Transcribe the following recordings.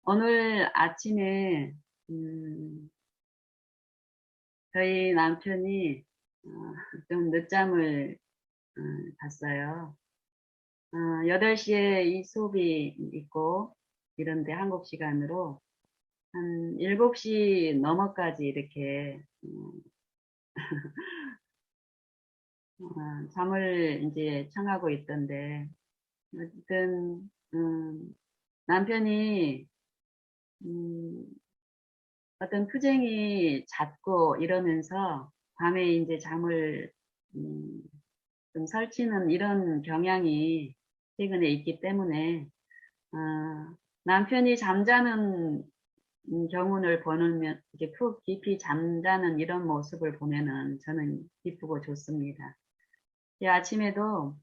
오늘 아침에 저희 남편이 어, 좀 늦잠을 어, 잤어요. 8시에 이 수업이 있고 이런데 한국 시간으로 한 7시 넘어까지 이렇게 잠을 이제 청하고 있던데, 어쨌든 남편이 음, 어떤 투쟁이 잦고 이러면서 밤에 이제 잠을 음, 좀 설치는 이런 경향이 최근에 있기 때문에 어, 남편이 잠자는 경운을 보면 이렇게 푹 깊이 잠자는 이런 모습을 보면은 저는 기쁘고 좋습니다. 아침에도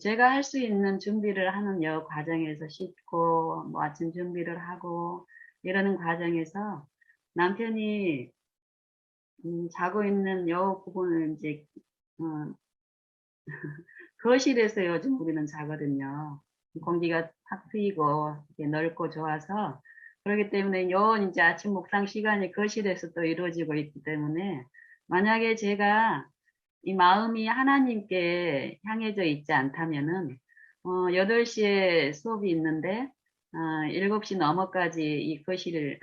제가 할 수 있는 준비를 하는 여 과정에서 씻고 뭐 아침 준비를 하고 이러는 과정에서 남편이 자고 있는 여 부분을 이제 어, 거실에서 요즘 우리는 자거든요. 공기가 탁 트이고 이렇게 넓고 좋아서 그렇기 때문에 요 이제 아침 묵상 시간이 거실에서 또 이루어지고 있기 때문에 만약에 제가 이 마음이 하나님께 향해져 있지 않다면은 8시에 수업이 있는데 7시 넘어까지 이 거실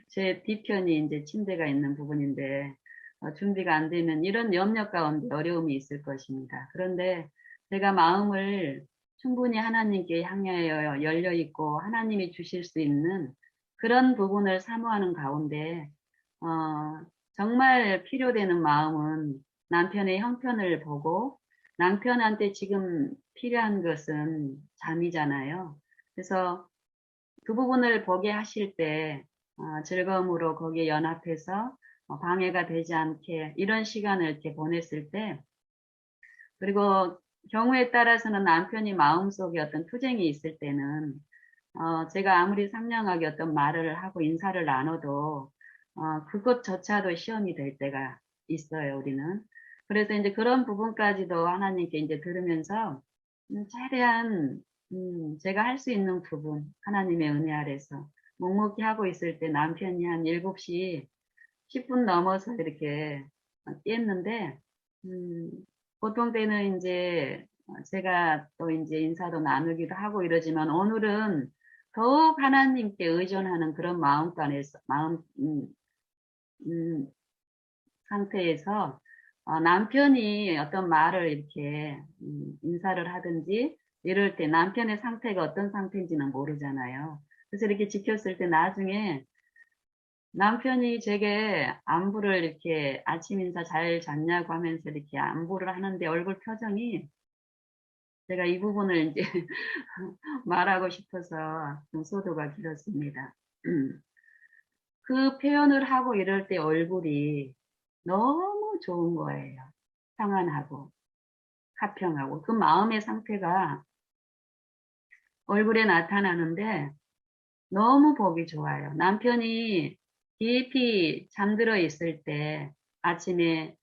제 뒤편이 이제 침대가 있는 부분인데 준비가 안 되면 이런 염려 가운데 어려움이 있을 것입니다. 그런데 제가 마음을 충분히 하나님께 향하여 열려 있고 하나님이 주실 수 있는 그런 부분을 사모하는 가운데 정말 필요되는 마음은 남편의 형편을 보고 남편한테 지금 필요한 것은 잠이잖아요. 그래서 그 부분을 보게 하실 때 즐거움으로 거기에 연합해서 방해가 되지 않게 이런 시간을 이렇게 보냈을 때 그리고 경우에 따라서는 남편이 마음속에 어떤 투쟁이 있을 때는 제가 아무리 상냥하게 어떤 말을 하고 인사를 나눠도 그것조차도 시험이 될 때가 있어요, 우리는. 그래서 이제 그런 부분까지도 하나님께 이제 들으면서 최대한 제가 할 수 있는 부분 하나님의 은혜 아래서 묵묵히 하고 있을 때 남편이 한 7시 10분 넘어서 이렇게 깼는데 음, 보통 때는 이제 제가 또 이제 인사도 나누기도 하고 이러지만 오늘은 더욱 하나님께 의존하는 그런 마음 음, 상태에서 남편이 어떤 말을 이렇게 인사를 하든지 이럴 때 남편의 상태가 어떤 상태인지는 모르잖아요. 그래서 이렇게 지켰을 때 나중에 남편이 제게 안부를 이렇게 아침 인사 잘 잤냐고 하면서 이렇게 안부를 하는데 얼굴 표정이 제가 이 부분을 이제 말하고 싶어서 좀 소도가 길었습니다. 그 표현을 하고 이럴 때 얼굴이 너무 좋은 거예요. 평안하고 화평하고 그 마음의 상태가 얼굴에 나타나는데 너무 보기 좋아요. 남편이 깊이 잠들어 있을 때 아침에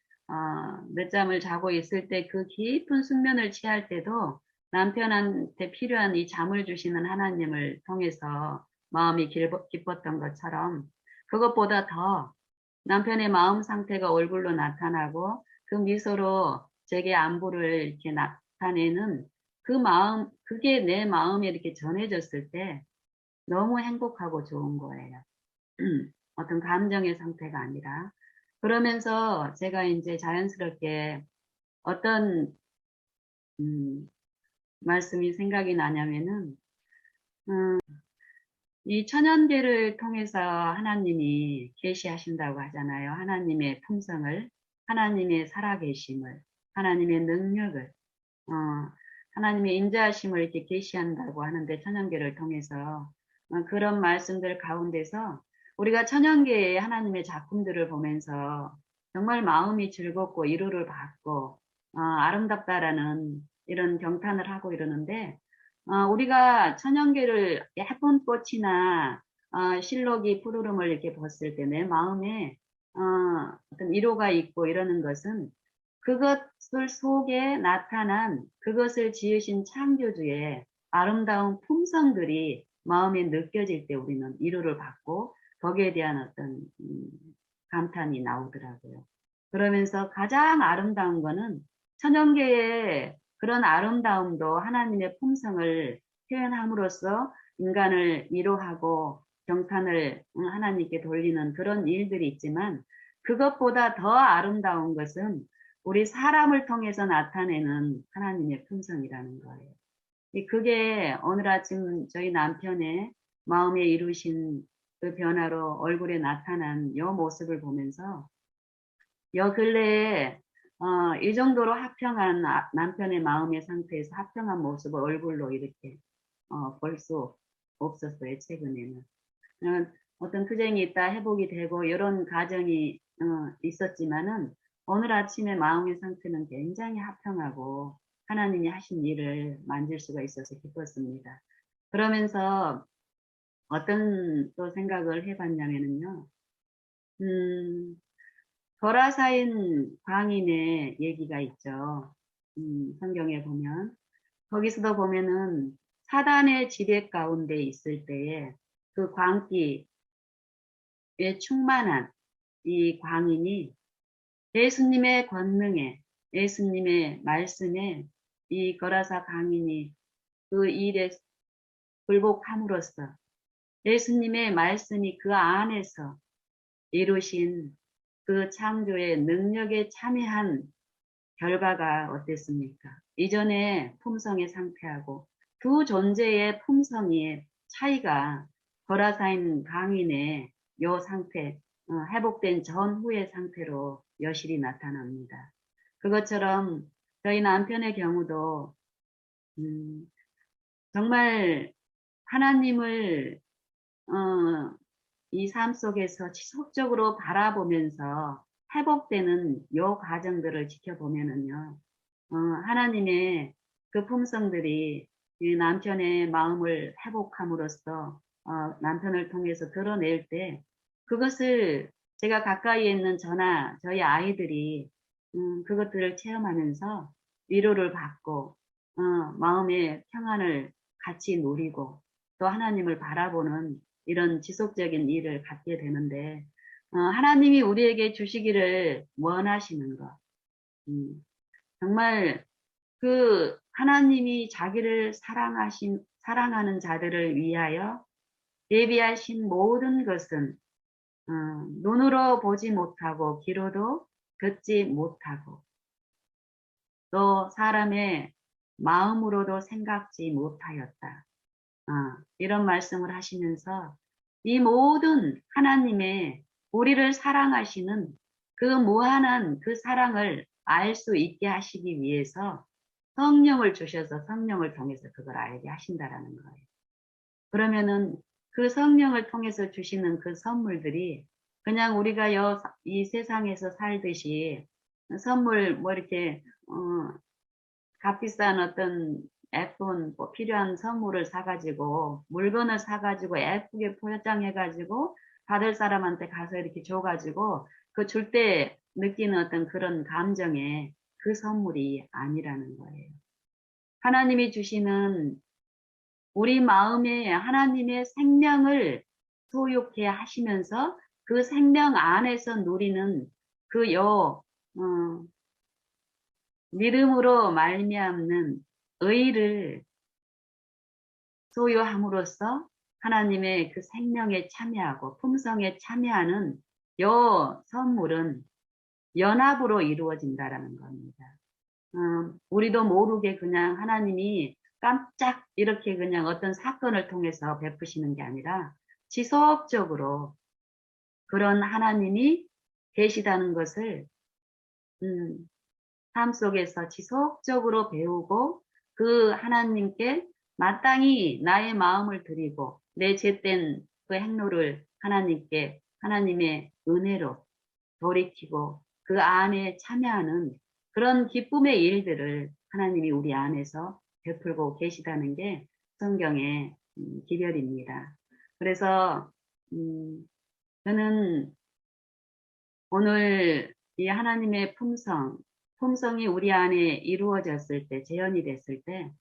늦잠을 자고 있을 때 그 깊은 숙면을 취할 때도 남편한테 필요한 이 잠을 주시는 하나님을 통해서 마음이 기뻤던 것처럼 그것보다 더 남편의 마음 상태가 얼굴로 나타나고 그 미소로 제게 안부를 이렇게 나타내는 그 마음, 그게 내 마음에 이렇게 전해졌을 때 너무 행복하고 좋은 거예요. 어떤 감정의 상태가 아니라. 그러면서 제가 이제 자연스럽게 어떤, 음, 말씀이 생각이 나냐면은, 이 천연계를 통해서 하나님이 계시하신다고 하잖아요. 하나님의 품성을, 하나님의 살아계심을, 하나님의 능력을, 어, 하나님의 인자하심을 이렇게 계시한다고 하는데 천연계를 통해서 그런 말씀들 가운데서 우리가 천연계의 하나님의 작품들을 보면서 정말 마음이 즐겁고 위로를 받고 아름답다라는 이런 경탄을 하고 이러는데 우리가 천연계를 예쁜 꽃이나 실록이 푸르름을 이렇게 봤을 때 내 마음에 어떤 위로가 있고 이러는 것은 그것을 속에 나타난 그것을 지으신 창조주의 아름다운 품성들이 마음에 느껴질 때 우리는 위로를 받고 거기에 대한 어떤 감탄이 나오더라고요. 그러면서 가장 아름다운 거는 천연계의 그런 아름다움도 하나님의 품성을 표현함으로써 인간을 위로하고 경탄을 하나님께 돌리는 그런 일들이 있지만, 그것보다 더 아름다운 것은 우리 사람을 통해서 나타내는 하나님의 품성이라는 거예요. 그게 오늘 아침 저희 남편의 마음에 이루신 그 변화로 얼굴에 나타난 요 모습을 보면서, 요 근래에 이 정도로 화평한 남편의 마음의 상태에서 화평한 모습을 얼굴로 이렇게 볼 수 없었어요, 최근에는. 어떤 투쟁이 있다 회복이 되고 이런 과정이 있었지만은, 오늘 아침에 마음의 상태는 굉장히 화평하고 하나님이 하신 일을 만질 수가 있어서 기뻤습니다. 그러면서 어떤 또 생각을 해봤냐면요, 거라사인 광인의 얘기가 있죠. 성경에 보면 거기서도 보면은 사단의 지배 가운데 있을 때에 그 광기에 충만한 이 광인이 예수님의 권능에, 예수님의 말씀에 이 거라사 광인이 그 일에 굴복함으로써 예수님의 말씀이 그 안에서 이루신 그 창조의 능력에 참여한 결과가 어땠습니까? 이전의 품성의 상태하고 두 존재의 품성의 차이가 거라사인 강인의 요 상태, 회복된 전후의 상태로 여실히 나타납니다. 그것처럼 저희 남편의 경우도 정말 하나님을 이 삶 속에서 지속적으로 바라보면서 회복되는 요 과정들을 지켜보면은요, 하나님의 그 품성들이 이 남편의 마음을 회복함으로써 남편을 통해서 드러낼 때, 그것을 제가 가까이에 있는 저나 저희 아이들이 그것들을 체험하면서 위로를 받고 마음의 평안을 같이 누리고 또 하나님을 바라보는 이런 지속적인 일을 갖게 되는데, 하나님이 우리에게 주시기를 원하시는 것, 정말 그 하나님이 자기를 사랑하는 자들을 위하여 예비하신 모든 것은 눈으로 보지 못하고 귀로도 듣지 못하고 또 사람의 마음으로도 생각지 못하였다. 이런 말씀을 하시면서 이 모든 하나님의 우리를 사랑하시는 그 무한한 그 사랑을 알 수 있게 하시기 위해서 성령을 주셔서 성령을 통해서 그걸 알게 하신다라는 거예요. 그러면은 그 성령을 통해서 주시는 그 선물들이 그냥 우리가 이 세상에서 살듯이 선물 뭐 이렇게 값비싼 어떤 예쁜 뭐 필요한 선물을 사가지고 물건을 사가지고 예쁘게 포장해가지고 받을 사람한테 가서 이렇게 줘가지고 그 줄 때 느끼는 어떤 그런 감정의 그 선물이 아니라는 거예요. 하나님이 주시는 우리 마음에 하나님의 생명을 소유케 하시면서 그 생명 안에서 누리는 믿음으로 말미암는 의를 소유함으로써 하나님의 그 생명에 참여하고 품성에 참여하는 요 선물은 연합으로 이루어진다라는 겁니다. 우리도 모르게 그냥 하나님이 깜짝 이렇게 그냥 어떤 사건을 통해서 베푸시는 게 아니라 지속적으로 그런 하나님이 계시다는 것을 삶 속에서 지속적으로 배우고 그 하나님께 마땅히 나의 마음을 드리고 내 죄된 그 행로를 하나님께 하나님의 은혜로 돌이키고 그 안에 참여하는 그런 기쁨의 일들을 하나님이 우리 안에서 베풀고 계시다는 게 성경의 기별입니다. 그래서 저는 오늘 이 하나님의 품성이 우리 안에 이루어졌을 때, 재현이 됐을 때,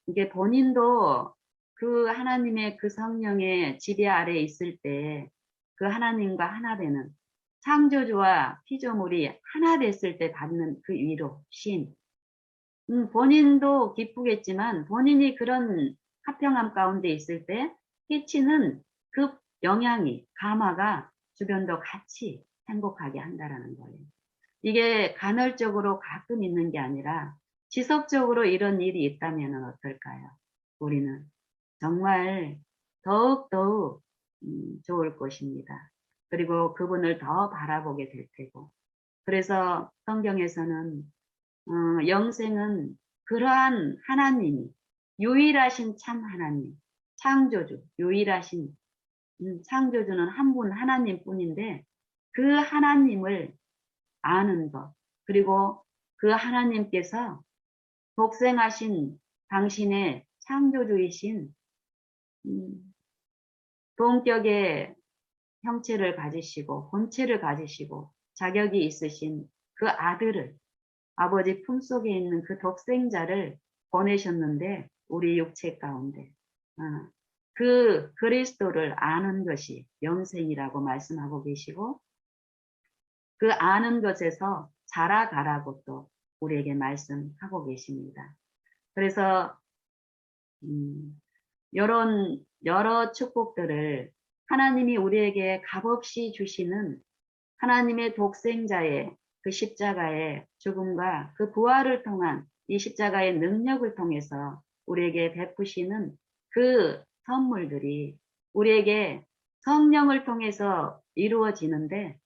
이게 본인도 그 하나님의 그 성령의 지배 아래에 있을 때 그 하나님과 하나 되는 창조주와 피조물이 하나 됐을 때 받는 그 위로, 신. 본인도 기쁘겠지만 본인이 그런 화평함 가운데 있을 때 끼치는 그 영향이, 감화가 주변도 같이 행복하게 한다라는 거예요. 이게 간헐적으로 가끔 있는 게 아니라 지속적으로 이런 일이 있다면 어떨까요? 우리는 정말 더욱더욱 좋을 것입니다. 그리고 그분을 더 바라보게 될 테고. 그래서 성경에서는 영생은 그러한 하나님이 유일하신 참 하나님, 창조주, 유일하신 창조주는 한 분 하나님뿐인데 그 하나님을 아는 것, 그리고 그 하나님께서 독생하신 당신의 창조주이신 동격의 형체를 가지시고 본체를 가지시고 자격이 있으신 그 아들을, 아버지 품속에 있는 그 독생자를 보내셨는데 우리 육체 가운데 그 그리스도를 아는 것이 영생이라고 말씀하고 계시고, 그 아는 것에서 자라가라고 또 우리에게 말씀하고 계십니다. 그래서 이런 여러 축복들을 하나님이 우리에게 값없이 주시는 하나님의 독생자의 그 십자가의 죽음과 그 부활을 통한 이 십자가의 능력을 통해서 우리에게 베푸시는 그 선물들이 우리에게 성령을 통해서 이루어지는데,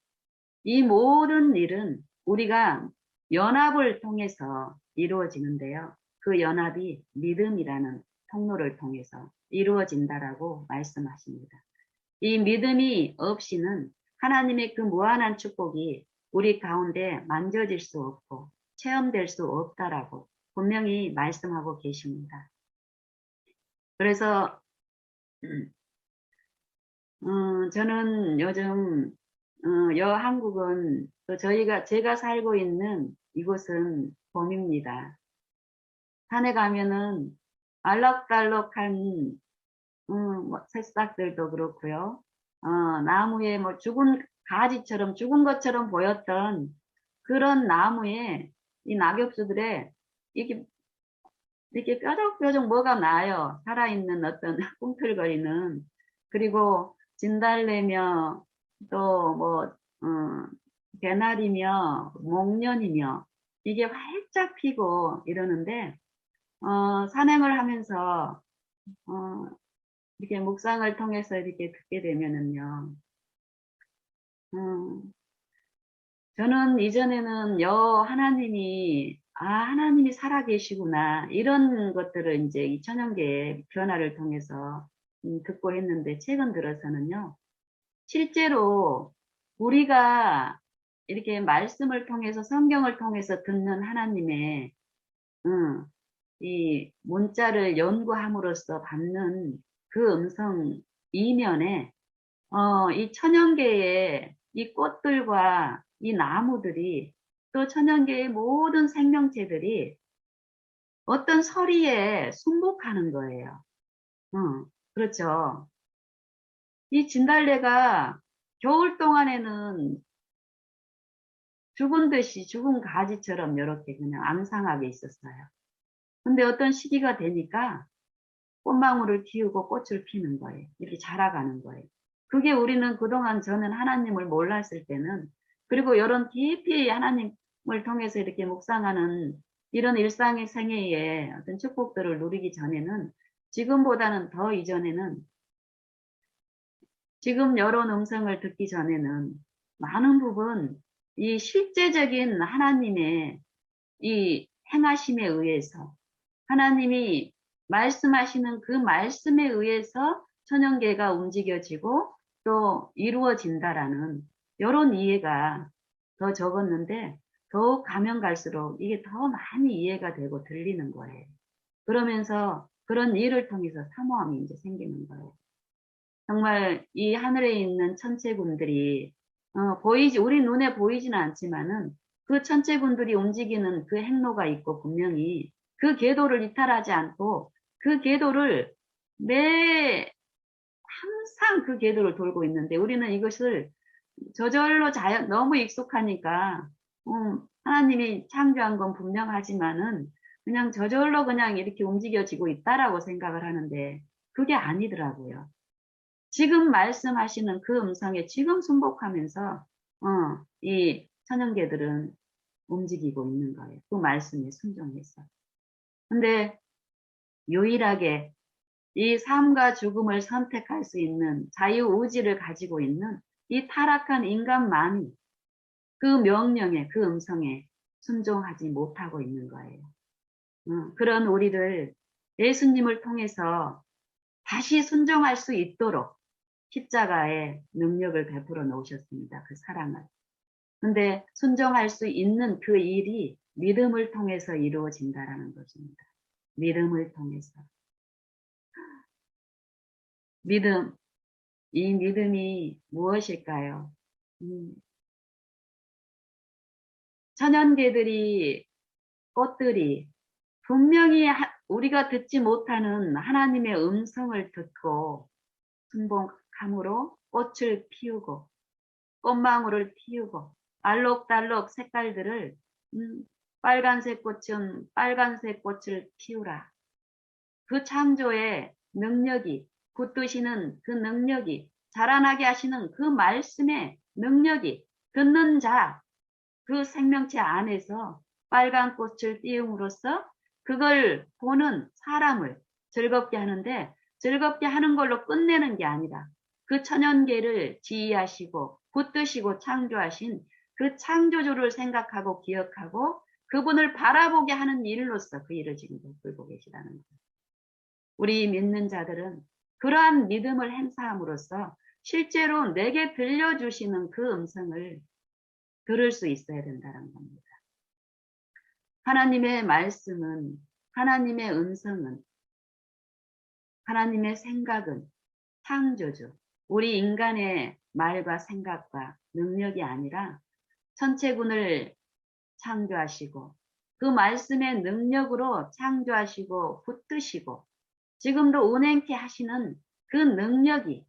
이 모든 일은 우리가 연합을 통해서 이루어지는데요. 그 연합이 믿음이라는 통로를 통해서 이루어진다라고 말씀하십니다. 이 믿음이 없이는 하나님의 그 무한한 축복이 우리 가운데 만져질 수 없고 체험될 수 없다라고 분명히 말씀하고 계십니다. 그래서 저는 요즘 한국은 또 제가 살고 있는 이곳은 봄입니다. 산에 가면은 알록달록한 새싹들도 그렇고요. 나무에 뭐 죽은 가지처럼 죽은 것처럼 보였던 그런 나무에 이 낙엽수들에 이렇게 뾰족뾰족 뭐가 나요. 살아있는 어떤 꿈틀거리는. 그리고 진달래며 또 개나리며 목련이며 이게 활짝 피고 이러는데 산행을 하면서 이렇게 묵상을 통해서 이렇게 듣게 되면은요, 저는 이전에는 하나님이 살아계시구나, 이런 것들을 이제 이 천연계의 변화를 통해서 듣고 했는데, 최근 들어서는요, 실제로 우리가 이렇게 말씀을 통해서, 성경을 통해서 듣는 하나님의, 이 문자를 연구함으로써 받는 그 음성 이면에, 이 천연계의 이 꽃들과 이 나무들이, 또 천연계의 모든 생명체들이 어떤 서리에 순복하는 거예요. 그렇죠. 이 진달래가 겨울 동안에는 죽은 듯이 죽은 가지처럼 이렇게 그냥 앙상하게 있었어요. 근데 어떤 시기가 되니까 꽃망울을 틔우고 꽃을 피는 거예요. 이렇게 자라가는 거예요. 그게 우리는 그동안 저는 하나님을 몰랐을 때는, 그리고 이런 깊이 하나님을 통해서 이렇게 묵상하는 이런 일상의 생애에 어떤 축복들을 누리기 전에는, 지금보다는 더 이전에는, 지금 여러 음성을 듣기 전에는 많은 부분 이 실제적인 하나님의 이 행하심에 의해서, 하나님이 말씀하시는 그 말씀에 의해서 천연계가 움직여지고 또 이루어진다라는 이런 이해가 더 적었는데, 더욱 가면 갈수록 이게 더 많이 이해가 되고 들리는 거예요. 그러면서 그런 일을 통해서 사모함이 이제 생기는 거예요. 정말 이 하늘에 있는 천체군들이 우리 눈에 보이지는 않지만은 그 천체군들이 움직이는 그 행로가 있고, 분명히 그 궤도를 이탈하지 않고 그 궤도를 항상 그 궤도를 돌고 있는데 우리는 이것을 저절로 너무 익숙하니까, 하나님이 창조한 건 분명하지만은 그냥 저절로 그냥 이렇게 움직여지고 있다라고 생각을 하는데 그게 아니더라고요. 지금 말씀하시는 그 음성에 지금 순복하면서, 이 천연계들은 움직이고 있는 거예요. 그 말씀에 순종해서. 근데 유일하게 이 삶과 죽음을 선택할 수 있는 자유의지를 가지고 있는 이 타락한 인간만이 그 명령에, 그 음성에 순종하지 못하고 있는 거예요. 그런 우리를 예수님을 통해서 다시 순종할 수 있도록 십자가의 능력을 베풀어 놓으셨습니다. 그 사랑을. 근데 순종할 수 있는 그 일이 믿음을 통해서 이루어진다라는 것입니다. 믿음을 통해서. 믿음. 이 믿음이 무엇일까요? 천연계들이, 꽃들이 분명히 우리가 듣지 못하는 하나님의 음성을 듣고 순복함으로 꽃을 피우고 꽃망울을 피우고 알록달록 색깔들을, 빨간색 꽃은 빨간색 꽃을 피우라. 그 창조의 능력이, 붙드시는 그 능력이, 자라나게 하시는 그 말씀의 능력이 듣는 자, 그 생명체 안에서 빨간 꽃을 띄움으로써 그걸 보는 사람을 즐겁게 하는데, 즐겁게 하는 걸로 끝내는 게 아니라 그 천연계를 지휘하시고 붙드시고 창조하신 그 창조주를 생각하고 기억하고 그분을 바라보게 하는 일로서 그 일을 지금 베풀고 계시다는 거예요. 우리 믿는 자들은 그러한 믿음을 행사함으로써 실제로 내게 들려주시는 그 음성을 들을 수 있어야 된다는 겁니다. 하나님의 말씀은, 하나님의 음성은, 하나님의 생각은 창조주, 우리 인간의 말과 생각과 능력이 아니라 천체군을 창조하시고 그 말씀의 능력으로 창조하시고 붙드시고 지금도 운행케 하시는 그 능력이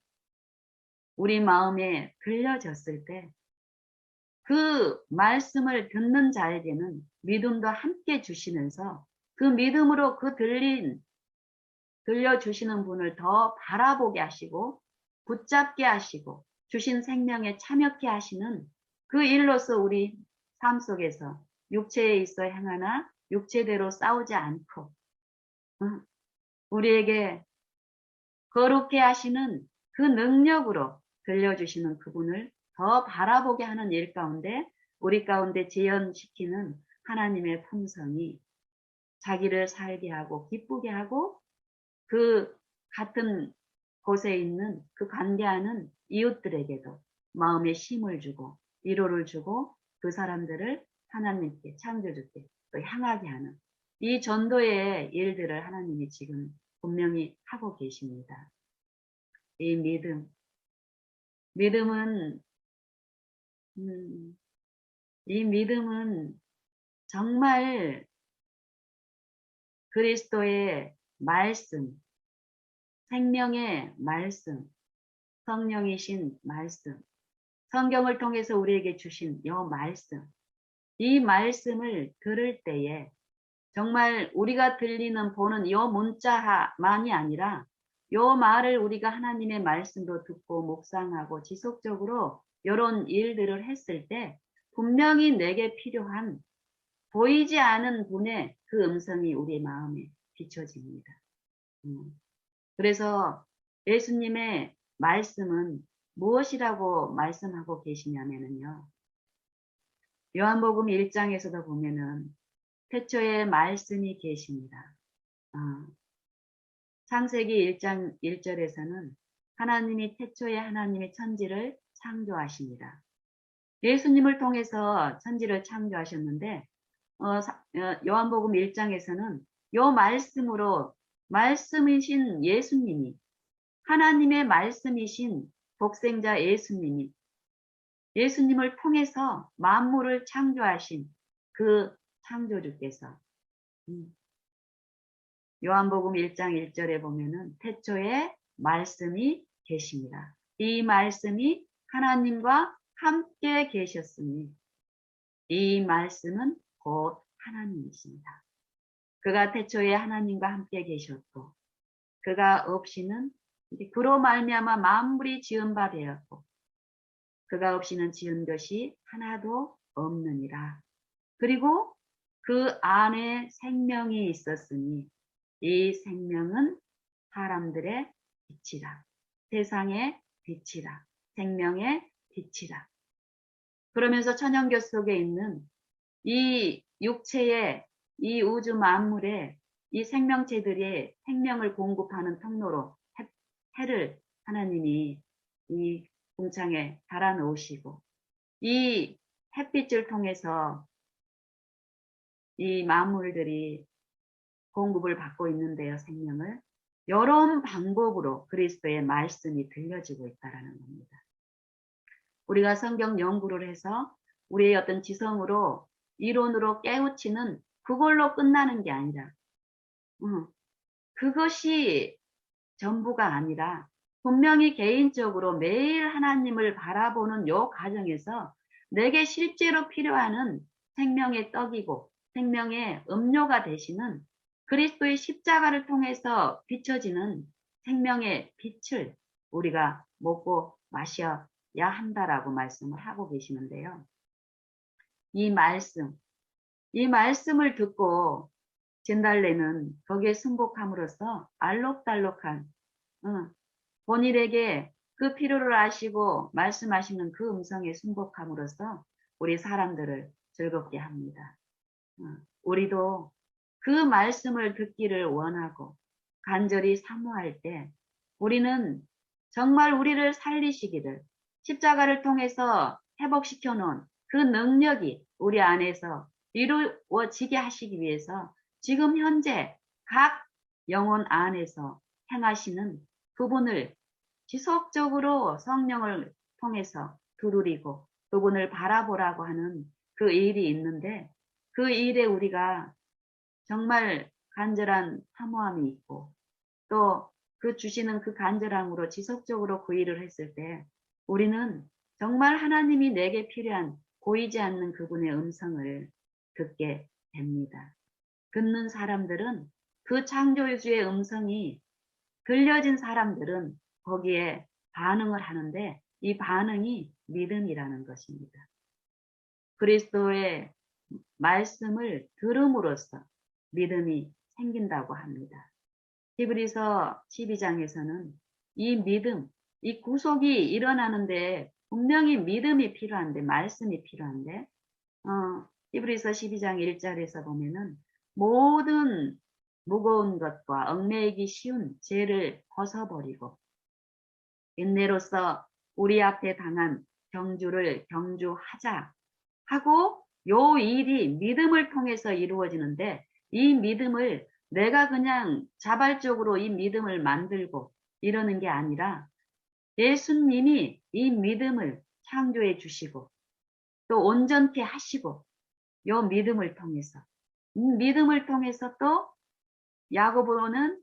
우리 마음에 들려졌을 때 그 말씀을 듣는 자에게는 믿음도 함께 주시면서 그 믿음으로 그 들려주시는 분을 더 바라보게 하시고 붙잡게 하시고 주신 생명에 참여케 하시는 그 일로서 우리 삶 속에서 육체에 있어 행하나 육체대로 싸우지 않고 우리에게 거룩해 하시는 그 능력으로 들려주시는 그분을 더 바라보게 하는 일 가운데 우리 가운데 재현시키는 하나님의 품성이 자기를 살게 하고 기쁘게 하고 그 같은 곳에 있는 그 관계하는 이웃들에게도 마음에 힘을 주고 위로를 주고 그 사람들을 하나님께 창조주께 또 향하게 하는 이 전도의 일들을 하나님이 지금 분명히 하고 계십니다. 이 믿음은 이 믿음은 정말 그리스도의 말씀, 생명의 말씀, 성령이신 말씀, 성경을 통해서 우리에게 주신 이 말씀, 이 말씀을 들을 때에 정말 우리가 들리는 보는 이 문자만이 아니라 이 말을 우리가 하나님의 말씀도 듣고 묵상하고 지속적으로 이런 일들을 했을 때 분명히 내게 필요한 보이지 않은 분의 그 음성이 우리 마음에 비춰집니다. 그래서 예수님의 말씀은 무엇이라고 말씀하고 계시냐면요. 요한복음 1장에서도 보면은 태초에 말씀이 계십니다. 창세기 1장 1절에서는 하나님이 태초에 하나님의 천지를 창조하십니다. 예수님을 통해서 천지를 창조하셨는데 요한복음 1장에서는 요 말씀으로 말씀이신 예수님이 하나님의 말씀이신 독생자 예수님을 통해서 만물을 창조하신 그 창조주께서 요한복음 1장 1절에 보면은 태초에 말씀이 계십니다. 이 말씀이 하나님과 함께 계셨으니 이 말씀은 곧 하나님이십니다. 그가 태초에 하나님과 함께 계셨고 그가 없이는 그로 말미암아 만물이 지은 바 되었고 그가 없이는 지은 것이 하나도 없느니라. 그리고 그 안에 생명이 있었으니 이 생명은 사람들의 빛이라. 세상의 빛이라. 생명의 빛이라. 그러면서 천연교 속에 있는 이 육체의 이 우주 만물의 이 생명체들의 생명을 공급하는 통로로 해를 하나님이 이 궁창에 달아 놓으시고 이 햇빛을 통해서 이 만물들이 공급을 받고 있는데요, 생명을. 여러 방법으로 그리스도의 말씀이 들려지고 있다는 겁니다. 우리가 성경 연구를 해서 우리의 어떤 지성으로 이론으로 깨우치는 그걸로 끝나는 게 아니라 그것이 전부가 아니라 분명히 개인적으로 매일 하나님을 바라보는 요 과정에서 내게 실제로 필요한 생명의 떡이고 생명의 음료가 되시는 그리스도의 십자가를 통해서 비춰지는 생명의 빛을 우리가 먹고 마셔야 한다라고 말씀을 하고 계시는데요. 이 말씀을 듣고 진달래는 거기에 승복함으로써 알록달록한 본인에게 그 필요를 아시고 말씀하시는 그 음성에 순복함으로써 우리 사람들을 즐겁게 합니다. 우리도 그 말씀을 듣기를 원하고 간절히 사모할 때 우리는 정말 우리를 살리시기를 십자가를 통해서 회복시켜 놓은 그 능력이 우리 안에서 이루어지게 하시기 위해서 지금 현재 각 영혼 안에서 행하시는 그분을 지속적으로 성령을 통해서 두드리고 그분을 바라보라고 하는 그 일이 있는데 그 일에 우리가 정말 간절한 사모함이 있고 또 그 주시는 그 간절함으로 지속적으로 그 일을 했을 때 우리는 정말 하나님이 내게 필요한 보이지 않는 그분의 음성을 듣게 됩니다. 듣는 사람들은 그 창조주의 음성이 들려진 사람들은 거기에 반응을 하는데 이 반응이 믿음이라는 것입니다. 그리스도의 말씀을 들음으로써 믿음이 생긴다고 합니다. 히브리서 12장에서는 이 믿음, 이 구속이 일어나는데 분명히 믿음이 필요한데 말씀이 필요한데 히브리서 12장 1절에서 보면은 모든 무거운 것과 얽매이기 쉬운 죄를 벗어버리고 인내로서 우리 앞에 당한 경주를 경주하자 하고 요 일이 믿음을 통해서 이루어지는데 이 믿음을 내가 그냥 자발적으로 이 믿음을 만들고 이러는 게 아니라 예수님이 이 믿음을 창조해 주시고 또 온전케 하시고 요 믿음을 통해서 또 야고보는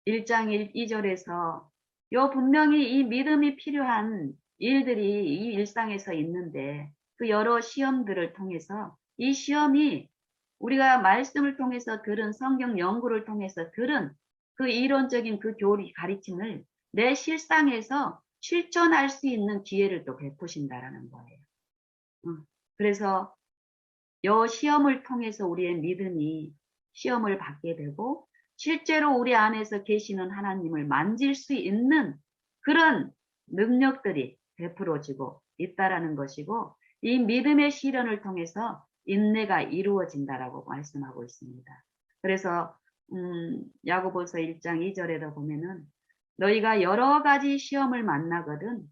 1장 2절에서 요 분명히 이 믿음이 필요한 일들이 이 일상에서 있는데 그 여러 시험들을 통해서 이 시험이 우리가 말씀을 통해서 들은 성경 연구를 통해서 들은 그 이론적인 그 교리 가르침을 내 실상에서 실천할 수 있는 기회를 또 베푸신다라는 거예요. 그래서 요 시험을 통해서 우리의 믿음이 시험을 받게 되고 실제로 우리 안에서 계시는 하나님을 만질 수 있는 그런 능력들이 베풀어지고 있다라는 것이고 이 믿음의 시련을 통해서 인내가 이루어진다라고 말씀하고 있습니다. 그래서 야고보서 1장 2절에도 보면은 너희가 여러 가지 시험을 만나거든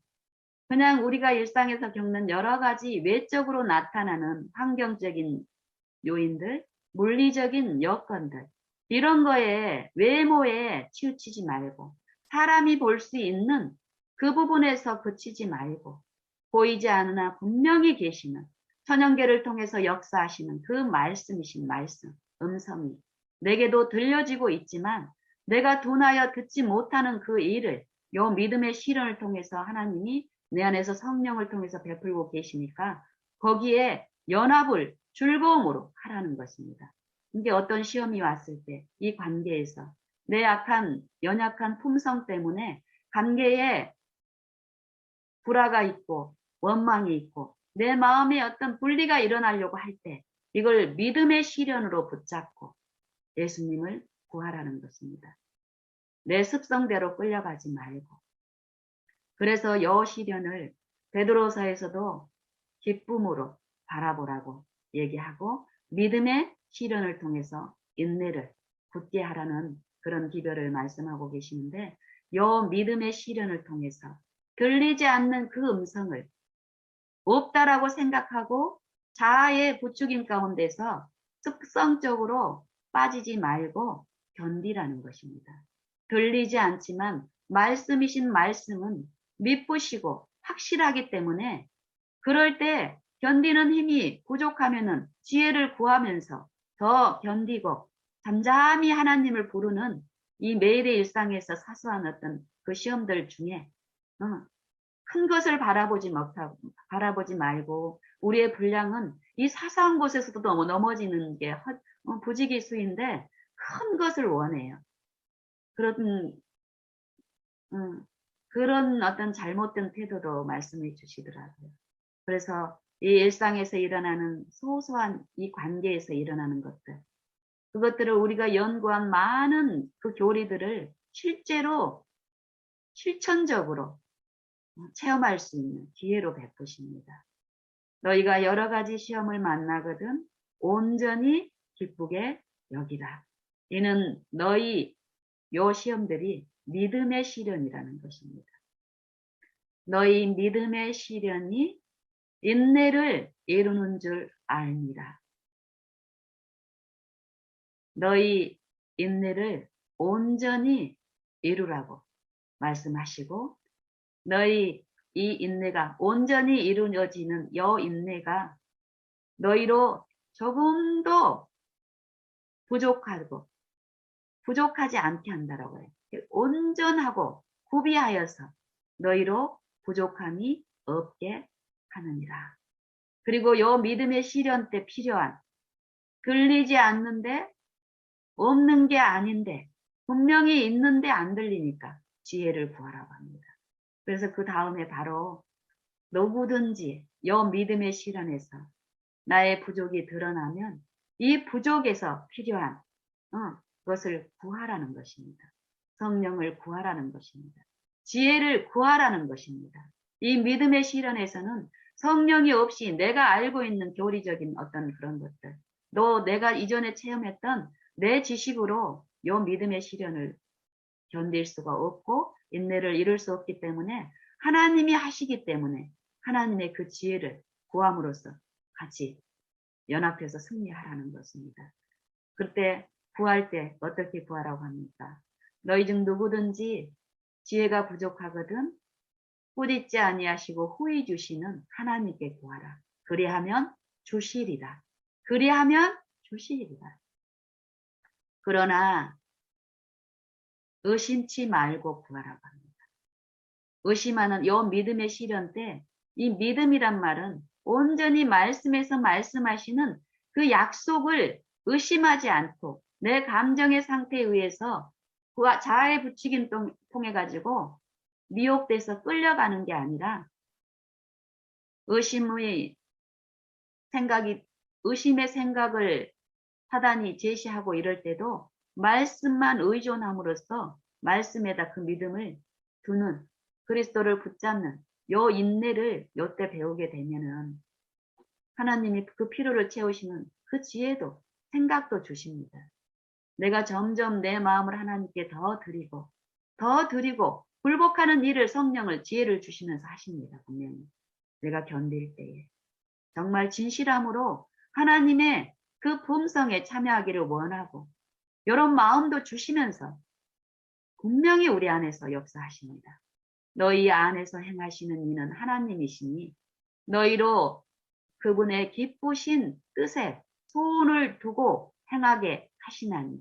그냥 우리가 일상에서 겪는 여러 가지 외적으로 나타나는 환경적인 요인들, 물리적인 여건들 이런 거에 외모에 치우치지 말고 사람이 볼 수 있는 그 부분에서 그치지 말고 보이지 않으나 분명히 계시는 천연계를 통해서 역사하시는 그 말씀이신 말씀, 음성이 내게도 들려지고 있지만 내가 둔하여 듣지 못하는 그 일을 요 믿음의 시련을 통해서 하나님이 내 안에서 성령을 통해서 베풀고 계시니까 거기에 연합을 즐거움으로 하라는 것입니다. 이게 어떤 시험이 왔을 때 이 관계에서 내 연약한 품성 때문에 관계에 불화가 있고 원망이 있고 내 마음에 어떤 분리가 일어나려고 할 때 이걸 믿음의 시련으로 붙잡고 예수님을 구하라는 것입니다. 내 습성대로 끌려가지 말고. 그래서 여 시련을 베드로서에서도 기쁨으로 바라보라고 얘기하고 믿음의 시련을 통해서 인내를 굳게 하라는 그런 기별을 말씀하고 계시는데 요 믿음의 시련을 통해서 들리지 않는 그 음성을 없다라고 생각하고 자아의 부추김 가운데서 습성적으로 빠지지 말고 견디라는 것입니다. 들리지 않지만 말씀이신 말씀은 믿으시고 확실하기 때문에 그럴 때 견디는 힘이 부족하면은 지혜를 구하면서 더 견디고 잠잠히 하나님을 부르는 이 매일의 일상에서 사소한 어떤 그 시험들 중에 큰 것을 바라보지 말고 우리의 분량은 이 사소한 곳에서도 넘어지는 게 부지기수인데 큰 것을 원해요. 그런 어떤 잘못된 태도도 말씀해 주시더라고요. 그래서 이 일상에서 일어나는 소소한 이 관계에서 일어나는 것들, 그것들을 우리가 연구한 많은 그 교리들을 실제로 실천적으로 체험할 수 있는 기회로 베푸십니다. 너희가 여러 가지 시험을 만나거든 온전히 기쁘게 여기라. 이는 너희 요 시험들이 믿음의 시련이라는 것입니다. 너희 믿음의 시련이 인내를 이루는 줄 알미라. 너희 인내를 온전히 이루라고 말씀하시고 너희 이 인내가 온전히 이루어지는 여 인내가 너희로 조금도 부족하지 않게 한다라고 해요. 온전하고 구비하여서 너희로 부족함이 없게 하느니라. 그리고 요 믿음의 시련 때 필요한 들리지 않는데 없는 게 아닌데 분명히 있는데 안 들리니까 지혜를 구하라고 합니다. 그래서 그 다음에 바로 누구든지 요 믿음의 시련에서 나의 부족이 드러나면 이 부족에서 필요한 그것을 구하라는 것입니다. 성령을 구하라는 것입니다. 지혜를 구하라는 것입니다. 이 믿음의 시련에서는 성령이 없이 내가 알고 있는 교리적인 어떤 그런 것들, 내가 이전에 체험했던 내 지식으로 요 믿음의 시련을 견딜 수가 없고 인내를 이룰 수 없기 때문에 하나님이 하시기 때문에 하나님의 그 지혜를 구함으로써 같이 연합해서 승리하라는 것입니다. 그때 구할 때 어떻게 구하라고 합니까? 너희 중 누구든지 지혜가 부족하거든 꾸짖지 아니하시고 후히 주시는 하나님께 구하라. 그리하면 주시리라. 그리하면 주시리라. 그러나 의심치 말고 구하라고 합니다. 의심하는 요 믿음의 시련 때 이 믿음이란 말은 온전히 말씀에서 말씀하시는 그 약속을 의심하지 않고 내 감정의 상태에 의해서 자아의 부추김 통해 가지고 미혹돼서 끌려가는 게 아니라 의심의 생각을 사단이 제시하고 이럴 때도 말씀만 의존함으로써 말씀에다 그 믿음을 두는 그리스도를 붙잡는 요 인내를 요때 배우게 되면은 하나님이 그 필요를 채우시는 그 지혜도 생각도 주십니다. 내가 점점 내 마음을 하나님께 더 드리고 굴복하는 일을 성령을 지혜를 주시면서 하십니다. 분명히 내가 견딜 때에 정말 진실함으로 하나님의 그 품성에 참여하기를 원하고 이런 마음도 주시면서 분명히 우리 안에서 역사하십니다. 너희 안에서 행하시는 이는 하나님이시니 너희로 그분의 기쁘신 뜻에 소원을 두고 행하게 하시나니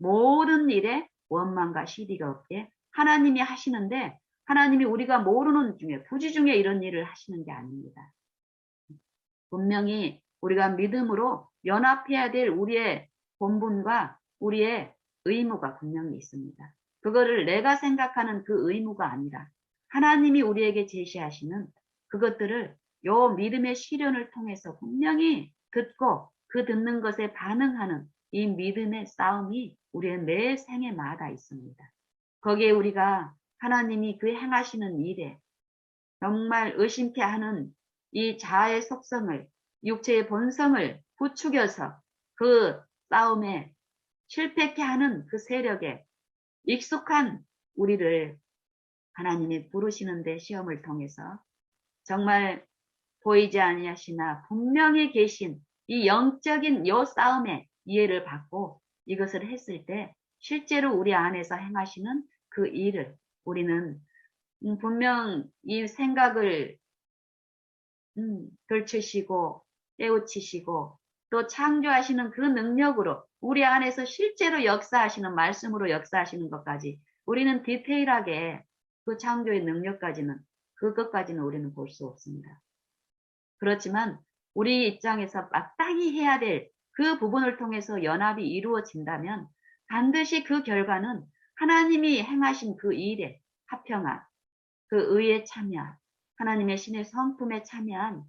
모든 일에 원망과 시비가 없게 하나님이 하시는데, 하나님이 우리가 모르는 중에 부지 중에 이런 일을 하시는 게 아닙니다. 분명히 우리가 믿음으로 연합해야 될 우리의 본분과 우리의 의무가 분명히 있습니다. 그거를 내가 생각하는 그 의무가 아니라 하나님이 우리에게 제시하시는 그것들을 요 믿음의 시련을 통해서 분명히 듣고 그 듣는 것에 반응하는 이 믿음의 싸움이 우리의 매 생애마다 있습니다. 거기에 우리가 하나님이 그 행하시는 일에 정말 의심케 하는 이 자아의 속성을, 육체의 본성을 부추겨서 그 싸움에 실패케 하는 그 세력에 익숙한 우리를 하나님이 부르시는데, 시험을 통해서 정말 보이지 아니하시나 분명히 계신 이 영적인 요 싸움에 이해를 받고 이것을 했을 때 실제로 우리 안에서 행하시는 그 일을 우리는 분명 이 생각을 걸치시고 깨우치시고 또 창조하시는 그 능력으로 우리 안에서 실제로 역사하시는, 말씀으로 역사하시는 것까지 우리는 디테일하게 그 창조의 능력까지는, 그것까지는 우리는 볼 수 없습니다. 그렇지만 우리 입장에서 마땅히 해야 될 그 부분을 통해서 연합이 이루어진다면 반드시 그 결과는 하나님이 행하신 그 일에 합평한, 그 의에 참여한, 하나님의 신의 성품에 참여한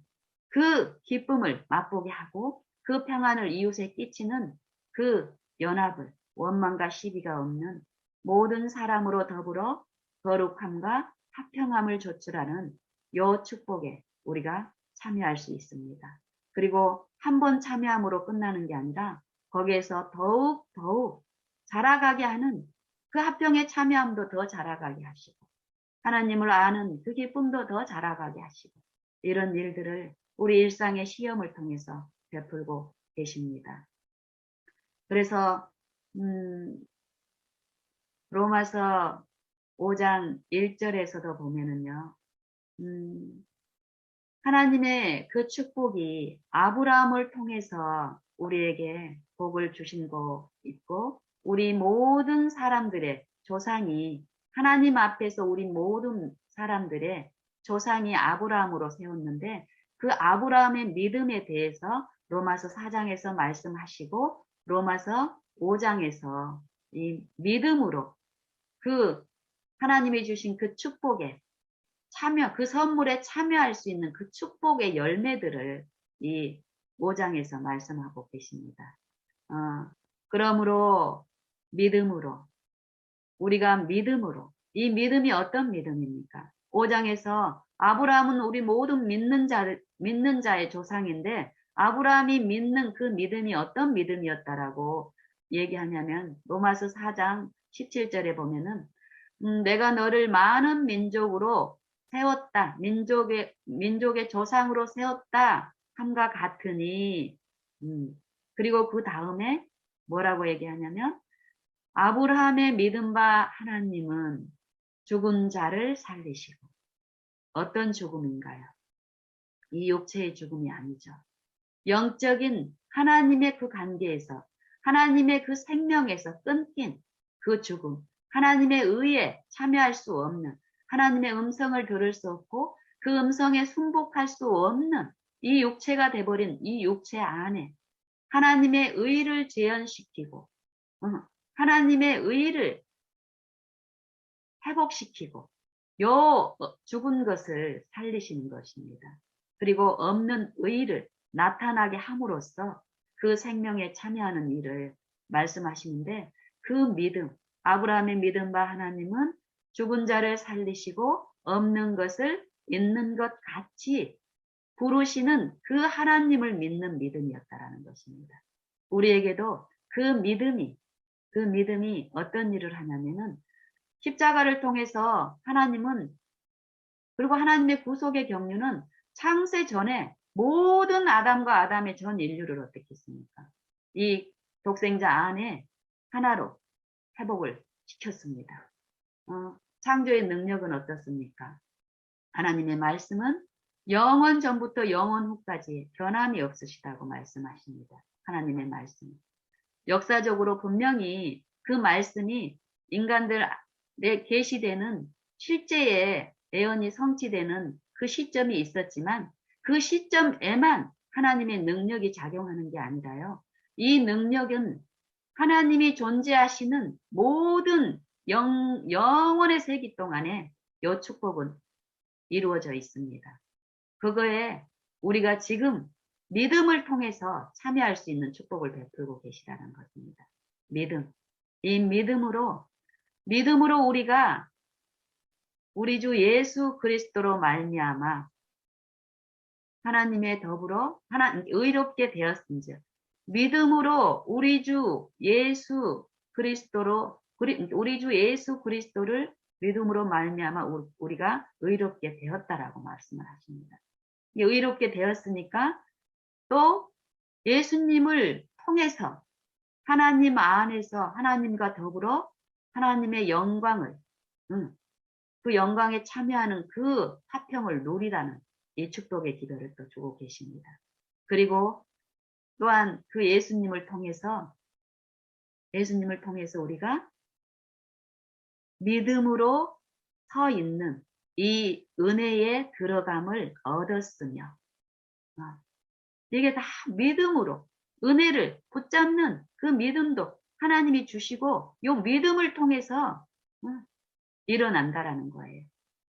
그 기쁨을 맛보게 하고 그 평안을 이웃에 끼치는 그 연합을, 원망과 시비가 없는 모든 사람으로 더불어 거룩함과 화평함을 조출하는 요 축복에 우리가 참여할 수 있습니다. 그리고 한 번 참여함으로 끝나는 게 아니라 거기에서 더욱 자라가게 하는 그 화평에 참여함도 더 자라가게 하시고 하나님을 아는 그 기쁨도 더 자라가게 하시고 이런 일들을 우리 일상의 시험을 통해서 베풀고 계십니다. 그래서 로마서 5장 1절에서도 보면은요. 하나님의 그 축복이 아브라함을 통해서 우리에게 복을 주신 거 있고 우리 모든 사람들의 조상이 하나님 앞에서 우리 모든 사람들의 조상이 아브라함으로 세웠는데 그 아브라함의 믿음에 대해서 로마서 4장에서 말씀하시고 로마서 5장에서 이 믿음으로 그 하나님이 주신 그 축복에 참여, 그 선물에 참여할 수 있는 그 축복의 열매들을 이 5장에서 말씀하고 계십니다. 그러므로 믿음으로, 우리가 믿음으로, 이 믿음이 어떤 믿음입니까? 5장에서 아브라함은 우리 모든 믿는 자의 조상인데 아브라함이 믿는 그 믿음이 어떤 믿음이었다라고 얘기하냐면 로마서 4장 17절에 보면은 내가 너를 많은 민족으로 세웠다. 민족의 조상으로 세웠다. 함과 같으니, 그리고 그 다음에 뭐라고 얘기하냐면, 아브라함의 믿음 바 하나님은 죽은 자를 살리시고, 어떤 죽음인가요? 이 육체의 죽음이 아니죠. 영적인 하나님의 그 관계에서, 하나님의 그 생명에서 끊긴 그 죽음, 하나님의 의에 참여할 수 없는, 하나님의 음성을 들을 수 없고 그 음성에 순복할 수 없는 이 육체가 돼버린 이 육체 안에 하나님의 의를 재현시키고 하나님의 의를 회복시키고 요 죽은 것을 살리시는 것입니다. 그리고 없는 의를 나타나게 함으로써 그 생명에 참여하는 일을 말씀하시는데 그 믿음, 아브라함의 믿음 바 하나님은 죽은 자를 살리시고 없는 것을 있는 것 같이 부르시는 그 하나님을 믿는 믿음이었다라는 것입니다. 우리에게도 그 믿음이 어떤 일을 하냐면은 십자가를 통해서 하나님은 그리고 하나님의 구속의 경륜은 창세 전에 모든 아담과 아담의 전 인류를 어떻게 했습니까? 이 독생자 안에 하나로 회복을 시켰습니다. 창조의 능력은 어떻습니까? 하나님의 말씀은 영원 전부터 영원 후까지 변함이 없으시다고 말씀하십니다. 하나님의 말씀. 역사적으로 분명히 그 말씀이 인간들에 계시되는 실제의 예언이 성취되는 그 시점이 있었지만 그 시점에만 하나님의 능력이 작용하는 게 아니라요. 이 능력은 하나님이 존재하시는 모든 영원의 세기 동안에 이 축복은 이루어져 있습니다. 그거에 우리가 지금 믿음을 통해서 참여할 수 있는 축복을 베풀고 계시다는 것입니다. 믿음. 이 믿음으로 우리가 우리 주 예수 그리스도로 말미암아 하나님의 더불어 의롭게 되었은즉 믿음으로 우리 주 예수 그리스도를 믿음으로 말미암아 우리가 의롭게 되었다라고 말씀을 하십니다. 의롭게 되었으니까 또 예수님을 통해서 하나님 안에서 하나님과 더불어 하나님의 영광을 그 영광에 참여하는 그 화평을 누리라는 이 축복의 기도를 또 주고 계십니다. 그리고 또한 그 예수님을 통해서 우리가 믿음으로 서 있는 이 은혜의 들어감을 얻었으며 이게 다 믿음으로 은혜를 붙잡는 그 믿음도 하나님이 주시고 이 믿음을 통해서 일어난다라는 거예요.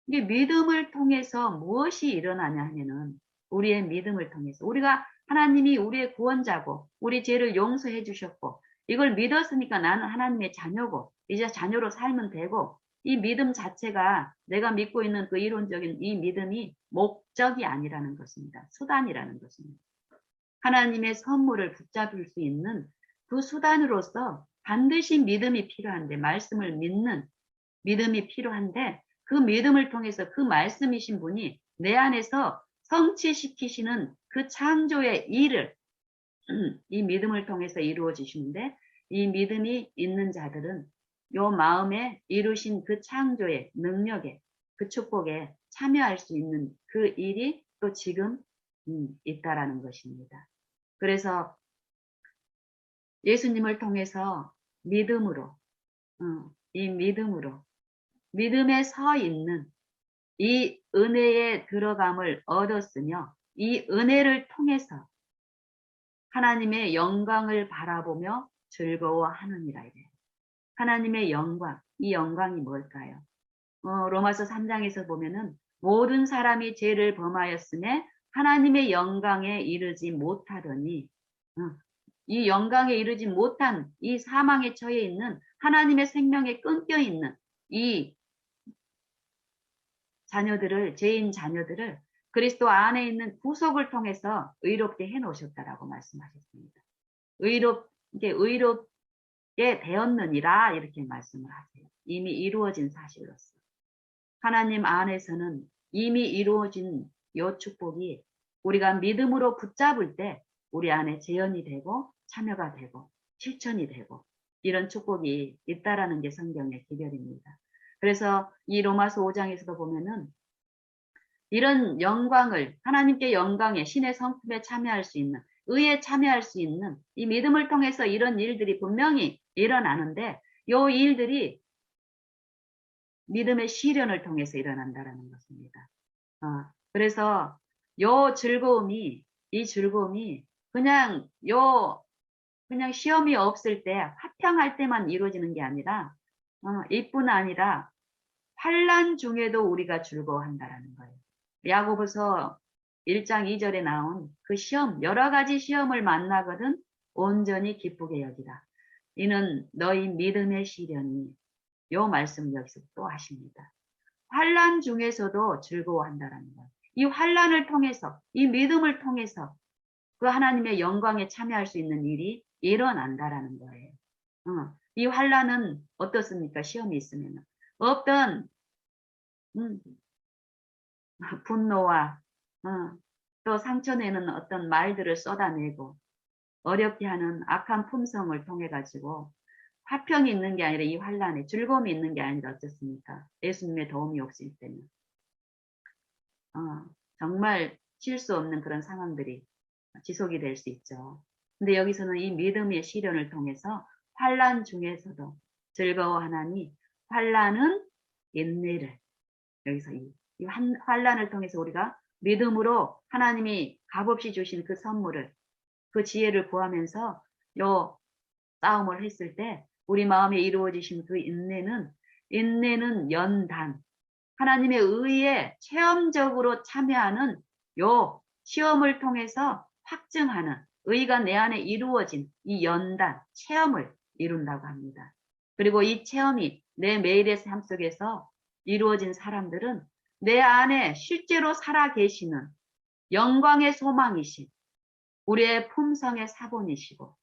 이게 믿음을 통해서 무엇이 일어나냐 하면은 우리의 믿음을 통해서 우리가 하나님이 우리의 구원자고 우리 죄를 용서해 주셨고 이걸 믿었으니까 나는 하나님의 자녀고 이제 자녀로 살면 되고 이 믿음 자체가 내가 믿고 있는 그 이론적인 이 믿음이 목적이 아니라는 것입니다. 수단이라는 것입니다. 하나님의 선물을 붙잡을 수 있는 그 수단으로서 반드시 믿음이 필요한데 말씀을 믿는 믿음이 필요한데 그 믿음을 통해서 그 말씀이신 분이 내 안에서 성취시키시는 그 창조의 일을 이 믿음을 통해서 이루어지시는데 이 믿음이 있는 자들은 요 마음에 이루신 그 창조의 능력에 그 축복에 참여할 수 있는 그 일이 또 지금 있다라는 것입니다. 그래서 예수님을 통해서 믿음으로 이 믿음에 서 있는 이 은혜의 들어감을 얻었으며 이 은혜를 통해서 하나님의 영광을 바라보며 즐거워하느니라 이래요. 하나님의 영광, 이 영광이 뭘까요? 로마서 3장에서 보면은 모든 사람이 죄를 범하였음에 하나님의 영광에 이르지 못하더니 이 영광에 이르지 못한 이 사망에 처해 있는 하나님의 생명에 끊겨 있는 이 죄인 자녀들을 그리스도 안에 있는 구속을 통해서 의롭게 해 놓으셨다라고 말씀하셨습니다. 의롭게 되었느니라 이렇게 말씀을 하세요. 이미 이루어진 사실로서. 하나님 안에서는 이미 이루어진 이 축복이 우리가 믿음으로 붙잡을 때 우리 안에 재현이 되고 참여가 되고 실천이 되고 이런 축복이 있다라는 게 성경의 기별입니다. 그래서 이 로마서 5장에서도 보면은 이런 영광을 하나님께 영광에 신의 성품에 참여할 수 있는 의에 참여할 수 있는 이 믿음을 통해서 이런 일들이 분명히 일어나는데 이 일들이 믿음의 시련을 통해서 일어난다라는 것입니다. 그래서 이 즐거움이 그냥 시험이 없을 때 화평할 때만 이루어지는 게 아니라 이뿐 아니라 환난 중에도 우리가 즐거워한다라는 거예요. 야고보서 1장 2절에 나온 그 시험, 여러 가지 시험을 만나거든 온전히 기쁘게 여기라. 이는 너희 믿음의 시련이 요 말씀 여기서 또 하십니다. 환난 중에서도 즐거워한다라는 거예요. 이 환난을 통해서 이 믿음을 통해서 그 하나님의 영광에 참여할 수 있는 일이 일어난다라는 거예요. 이 환난은 어떻습니까? 시험이 있으면 어떤 분노와 또 상처내는 어떤 말들을 쏟아내고 어렵게 하는 악한 품성을 통해 가지고 화평이 있는 게 아니라 이 환난에 즐거움이 있는 게 아니라 어떻습니까? 예수님의 도움이 없을 때는 정말 칠 수 없는 그런 상황들이 지속이 될 수 있죠. 근데 여기서는 이 믿음의 시련을 통해서 환난 중에서도 즐거워하나니 환난은 인내를, 여기서 이 환난을 통해서 우리가 믿음으로 하나님이 값없이 주신 그 선물을, 그 지혜를 구하면서 요 싸움을 했을 때 우리 마음에 이루어지신 그 인내는 연단, 하나님의 의에 체험적으로 참여하는 요 시험을 통해서 확증하는, 의가 내 안에 이루어진 이 연단, 체험을 이룬다고 합니다. 그리고 이 체험이 내 매일의 삶 속에서 이루어진 사람들은 내 안에 실제로 살아 계시는 영광의 소망이신 우리의 품성의 사본이시고,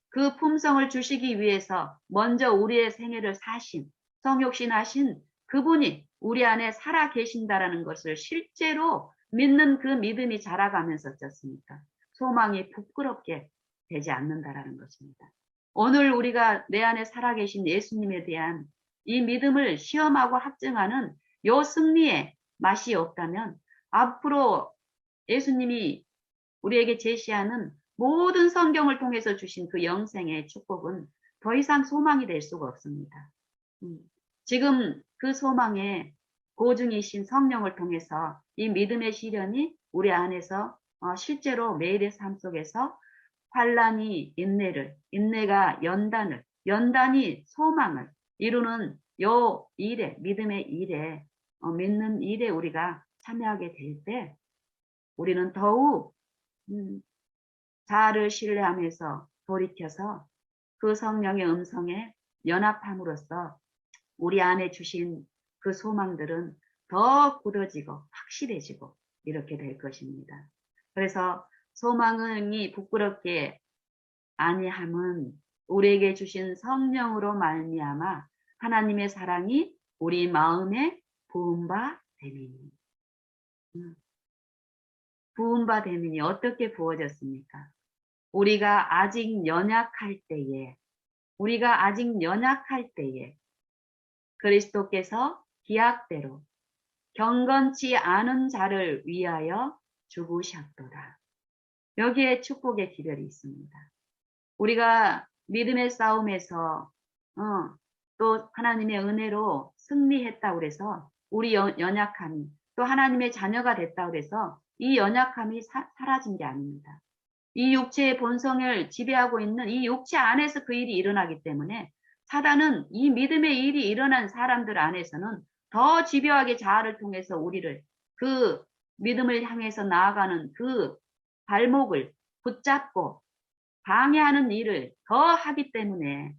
그 품성을 주시기 위해서 먼저 우리의 생애를 사신, 성육신하신 그분이 우리 안에 살아 계신다라는 것을 실제로 믿는 그 믿음이 자라가면서 어떻습니까? 소망이 부끄럽게 되지 않는다라는 것입니다. 오늘 우리가 내 안에 살아계신 예수님에 대한 이 믿음을 시험하고 확증하는 요 승리의 맛이 없다면 앞으로 예수님이 우리에게 제시하는 모든 성경을 통해서 주신 그 영생의 축복은 더 이상 소망이 될 수가 없습니다. 지금 그 소망의 고증이신 성령을 통해서 이 믿음의 시련이 우리 안에서 실제로 매일의 삶 속에서 환난이 인내를, 인내가 연단을, 연단이 소망을 이루는 요 일에, 믿음의 일에, 믿는 일에 우리가 참여하게 될 때 우리는 더욱 자아를 신뢰하면서 돌이켜서 그 성령의 음성에 연합함으로써 우리 안에 주신 그 소망들은 더 굳어지고 확실해지고 이렇게 될 것입니다. 그래서 소망이 부끄럽게 아니함은 우리에게 주신 성령으로 말미암아 하나님의 사랑이 우리 마음에 부은 바 됨이니. 부은 바 됨이니 어떻게 부어졌습니까? 우리가 아직 연약할 때에 그리스도께서 기약대로 경건치 않은 자를 위하여 죽으셨도다. 여기에 축복의 기별이 있습니다. 우리가 믿음의 싸움에서 또 하나님의 은혜로 승리했다고 그래서 우리 연약함이 또 하나님의 자녀가 됐다고 그래서 이 연약함이 사라진 게 아닙니다. 이 육체의 본성을 지배하고 있는 이 육체 안에서 그 일이 일어나기 때문에 사단은 이 믿음의 일이 일어난 사람들 안에서는 더 집요하게 자아를 통해서 우리를 그 믿음을 향해서 나아가는 그 발목을 붙잡고 방해하는 일을 더 하기 때문에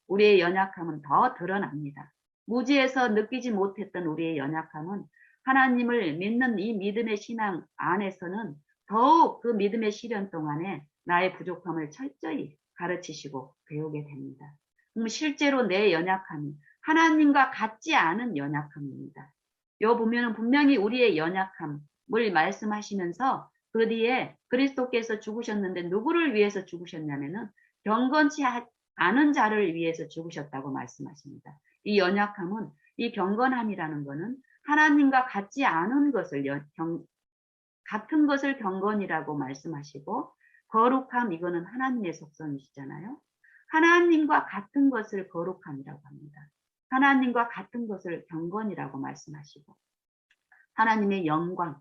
우리의 연약함은 더 드러납니다. 무지에서 느끼지 못했던 우리의 연약함은 하나님을 믿는 이 믿음의 신앙 안에서는 더욱 그 믿음의 시련 동안에 나의 부족함을 철저히 가르치시고 배우게 됩니다. 실제로 내 연약함이 하나님과 같지 않은 연약함입니다. 요 보면은 분명히 우리의 연약함을 말씀하시면서 그 뒤에 그리스도께서 죽으셨는데 누구를 위해서 죽으셨냐면은 경건치 않은 자를 위해서 죽으셨다고 말씀하십니다. 이 연약함은, 이 경건함이라는 것은 하나님과 같지 않은 것을 같은 것을 경건이라고 말씀하시고, 거룩함, 이거는 하나님의 속성이시잖아요. 하나님과 같은 것을 거룩함이라고 합니다. 하나님과 같은 것을 경건이라고 말씀하시고, 하나님의 영광,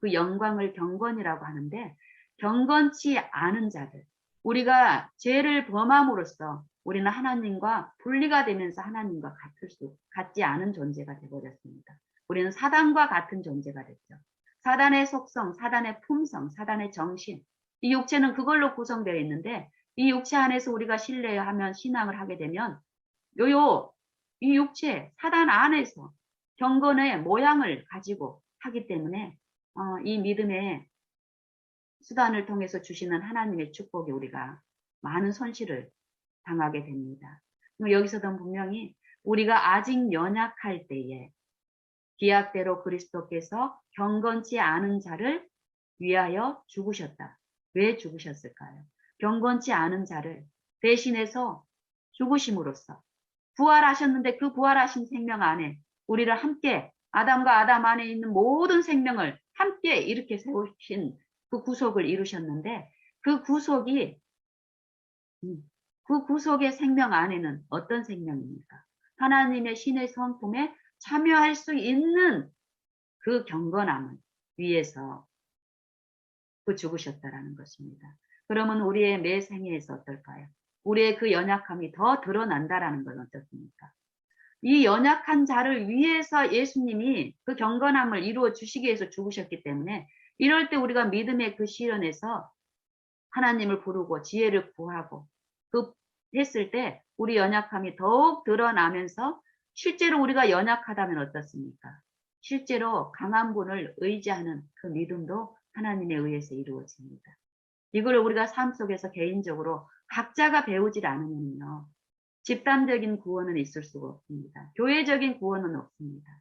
그 영광을 경건이라고 하는데, 경건치 않은 자들, 우리가 죄를 범함으로써 우리는 하나님과 분리가 되면서 하나님과 같지 않은 존재가 되어버렸습니다. 우리는 사단과 같은 존재가 됐죠. 사단의 속성, 사단의 품성, 사단의 정신, 이 육체는 그걸로 구성되어 있는데 이 육체 안에서 우리가 신뢰하면 신앙을 하게 되면 이 육체, 사단 안에서 경건의 모양을 가지고 하기 때문에 이 믿음의 수단을 통해서 주시는 하나님의 축복에 우리가 많은 손실을 당하게 됩니다. 여기서도 분명히 우리가 아직 연약할 때에 기약대로 그리스도께서 경건치 않은 자를 위하여 죽으셨다. 왜 죽으셨을까요? 경건치 않은 자를 대신해서 죽으심으로써 부활하셨는데 그 부활하신 생명 안에 우리를 함께 아담과 아담 안에 있는 모든 생명을 함께 이렇게 세우신 그 구속을 이루셨는데 그 구속이 그 구속의 생명 안에는 어떤 생명입니까? 하나님의 신의 성품에 참여할 수 있는 그 경건함을 위해서 그 죽으셨다라는 것입니다. 그러면 우리의 매 생애에서 어떨까요? 우리의 그 연약함이 더 드러난다라는 건 어떻습니까? 이 연약한 자를 위해서 예수님이 그 경건함을 이루어 주시기 위해서 죽으셨기 때문에 이럴 때 우리가 믿음의 그 시련에서 하나님을 부르고 지혜를 구하고 그 했을 때 우리 연약함이 더욱 드러나면서 실제로 우리가 연약하다면 어떻습니까? 실제로 강한 분을 의지하는 그 믿음도 하나님에 의해서 이루어집니다. 이걸 우리가 삶 속에서 개인적으로 각자가 배우질 않으면요. 집단적인 구원은 있을 수가 없습니다. 교회적인 구원은 없습니다.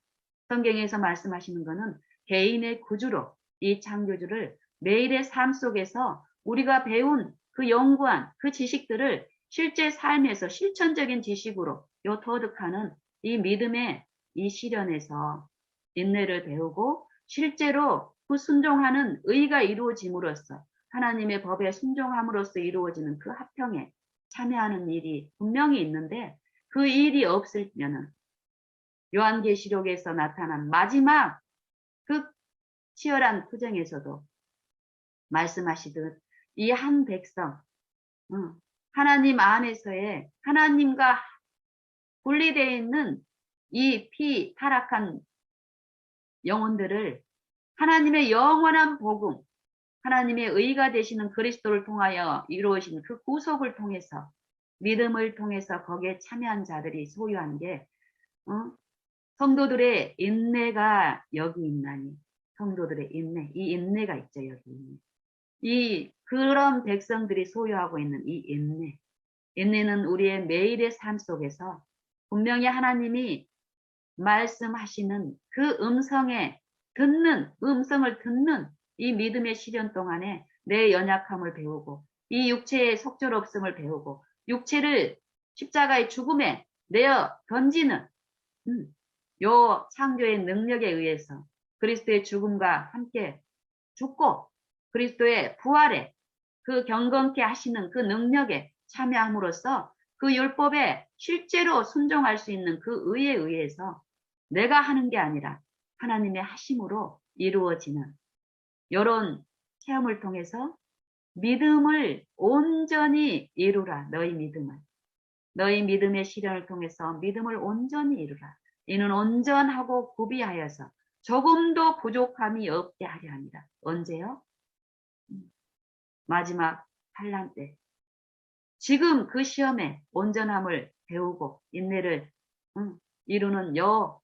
성경에서 말씀하시는 것은 개인의 구주로 이 창조주를 매일의 삶 속에서 우리가 배운 그 연구한 그 지식들을 실제 삶에서 실천적인 지식으로 요 터득하는 이 믿음의 이 시련에서 인내를 배우고 실제로 그 순종하는 의가 이루어짐으로써 하나님의 법에 순종함으로써 이루어지는 그 화평에 참여하는 일이 분명히 있는데 그 일이 없으면은 요한계시록에서 나타난 마지막 그 치열한 투쟁에서도 말씀하시듯 이 한 백성 하나님 안에서의 하나님과 분리되어 있는 이 타락한 영혼들을 하나님의 영원한 복음, 하나님의 의가 되시는 그리스도를 통하여 이루어진 그 구속을 통해서 믿음을 통해서 거기에 참여한 자들이 소유한 게 성도들의 인내가 여기 있나니 성도들의 인내, 이 인내가 있죠 여기. 이 그런 백성들이 소유하고 있는 이 인내, 인내는 우리의 매일의 삶 속에서 분명히 하나님이 말씀하시는 그 음성을 듣는 이 믿음의 시련 동안에 내 연약함을 배우고 이 육체의 속절없음을 배우고 육체를 십자가의 죽음에 내어 던지는 요 창조의 능력에 의해서 그리스도의 죽음과 함께 죽고 그리스도의 부활에 그 경건케 하시는 그 능력에 참여함으로써 그 율법에 실제로 순종할 수 있는 그 의에 의해서 내가 하는 게 아니라 하나님의 하심으로 이루어지는 이런 체험을 통해서 믿음을 온전히 이루라. 너희 믿음을. 너희 믿음의 시련을 통해서 믿음을 온전히 이루라. 이는 온전하고 구비하여서 조금도 부족함이 없게 하려 합니다. 언제요? 마지막 환난 때. 지금 그 시험에 온전함을 배우고 인내를 이루는 여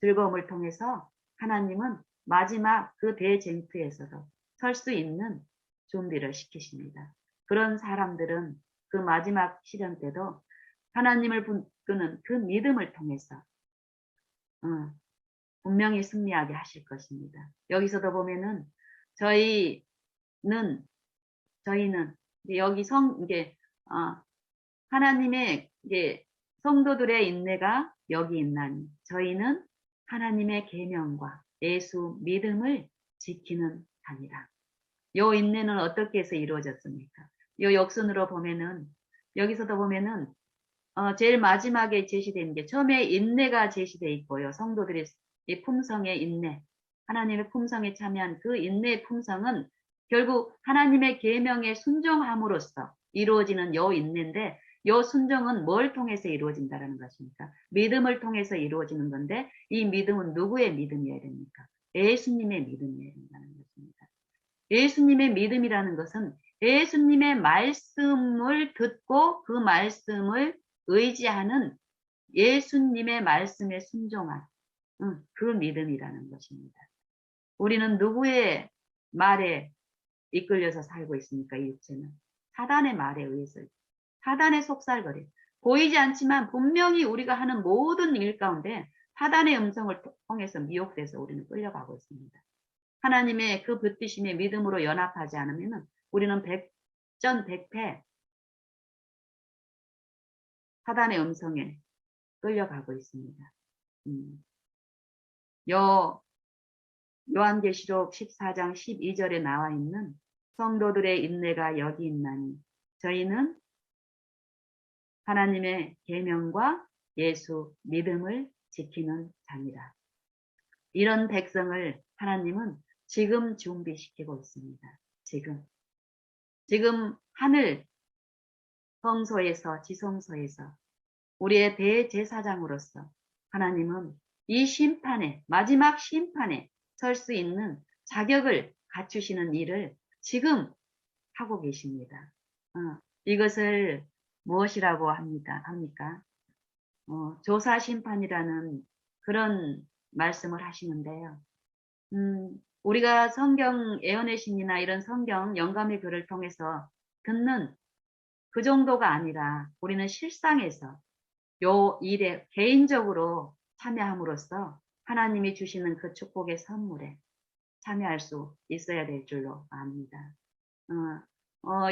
즐거움을 통해서 하나님은 마지막 그 대쟁투에서도 설 수 있는 준비를 시키십니다. 그런 사람들은 그 마지막 시련 때도 하나님을 붙드는 그 믿음을 통해서 분명히 승리하게 하실 것입니다. 여기서도 보면은 저희는 여기 이게 하나님의 이게 성도들의 인내가 여기 있나니 저희는 하나님의 계명과 예수 믿음을 지키는 자니라. 요 인내는 어떻게 해서 이루어졌습니까? 요 역순으로 보면은 여기서도 보면은 제일 마지막에 제시된 게 처음에 인내가 제시되어 있고요. 성도들의 이 품성의 인내, 하나님의 품성에 참여한 그 인내의 품성은 결국 하나님의 계명에 순종함으로써 이루어지는 요 인내인데 요 순종은 뭘 통해서 이루어진다는 것입니까? 믿음을 통해서 이루어지는 건데 이 믿음은 누구의 믿음이어야 됩니까? 예수님의 믿음이어야 된다는 것입니다. 예수님의 믿음이라는 것은 예수님의 말씀을 듣고 그 말씀을 의지하는 예수님의 말씀에 순종한 그 믿음이라는 것입니다. 우리는 누구의 말에 이끌려서 살고 있습니까? 이 육체는 사단의 말에 의해서 사단의 속살거리 보이지 않지만 분명히 우리가 하는 모든 일 가운데 사단의 음성을 통해서 미혹돼서 우리는 끌려가고 있습니다. 하나님의 그 붙드심의 믿음으로 연합하지 않으면 우리는 백전백패 사단의 음성에 끌려가고 있습니다. 요한계시록 14장 12절에 나와 있는 성도들의 인내가 여기 있나니 저희는 하나님의 계명과 예수 믿음을 지키는 자니라. 이런 백성을 하나님은 지금 준비시키고 있습니다. 지금 하늘 성소에서 지성소에서 우리의 대제사장으로서 하나님은 이 심판에 마지막 심판에 설 수 있는 자격을 갖추시는 일을 지금 하고 계십니다. 이것을 무엇이라고 합니까? 조사 심판이라는 그런 말씀을 하시는데요. 우리가 성경 예언의 신이나 이런 성경 영감의 글을 통해서 듣는 그 정도가 아니라 우리는 실상에서 요 일에 개인적으로 참여함으로써 하나님이 주시는 그 축복의 선물에 참여할 수 있어야 될 줄로 압니다.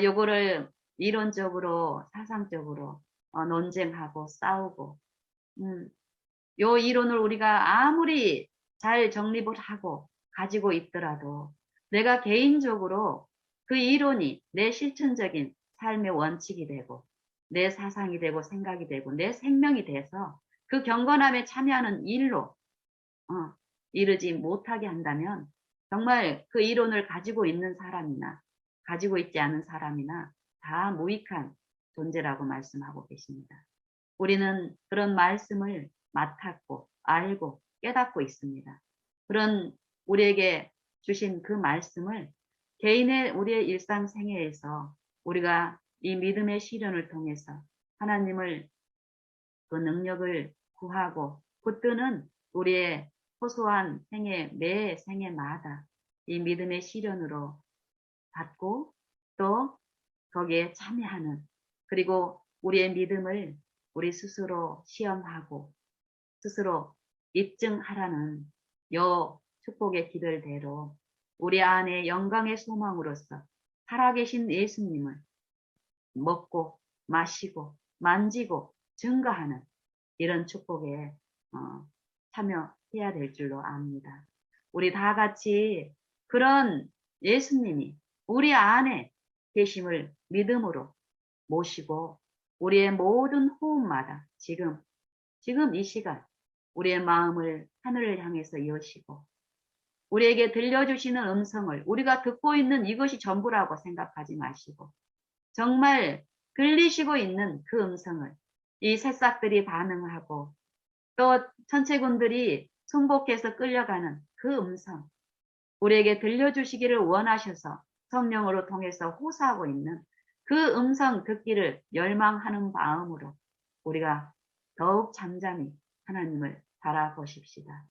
요거를 이론적으로, 사상적으로 논쟁하고 싸우고, 요 이론을 우리가 아무리 잘 정립을 하고 가지고 있더라도 내가 개인적으로 그 이론이 내 실천적인 삶의 원칙이 되고 내 사상이 되고 생각이 되고 내 생명이 돼서 그 경건함에 참여하는 일로 이르지 못하게 한다면 정말 그 이론을 가지고 있는 사람이나 가지고 있지 않은 사람이나 다 무익한 존재라고 말씀하고 계십니다. 우리는 그런 말씀을 맡았고 알고 깨닫고 있습니다. 그런 우리에게 주신 그 말씀을 개인의 우리의 일상생애에서 우리가 이 믿음의 시련을 통해서 하나님을 그 능력을 구하고 붙드는 우리의 소소한 생애, 매 생애마다 이 믿음의 시련으로 받고 또 거기에 참여하는 그리고 우리의 믿음을 우리 스스로 시험하고 스스로 입증하라는 요 축복의 기별대로 우리 안에 영광의 소망으로서 살아계신 예수님을 먹고 마시고 만지고 증거하는 이런 축복에 참여해야 될 줄로 압니다. 우리 다 같이 그런 예수님이 우리 안에 계심을 믿음으로 모시고 우리의 모든 호흡마다 지금 이 시간 우리의 마음을 하늘을 향해서 여시고 우리에게 들려주시는 음성을 우리가 듣고 있는 이것이 전부라고 생각하지 마시고 정말 들리시고 있는 그 음성을 이 새싹들이 반응하고 또 천체군들이 순복해서 끌려가는 그 음성 우리에게 들려주시기를 원하셔서 성령으로 통해서 호소하고 있는 그 음성 듣기를 열망하는 마음으로 우리가 더욱 잠잠히 하나님을 바라보십시다.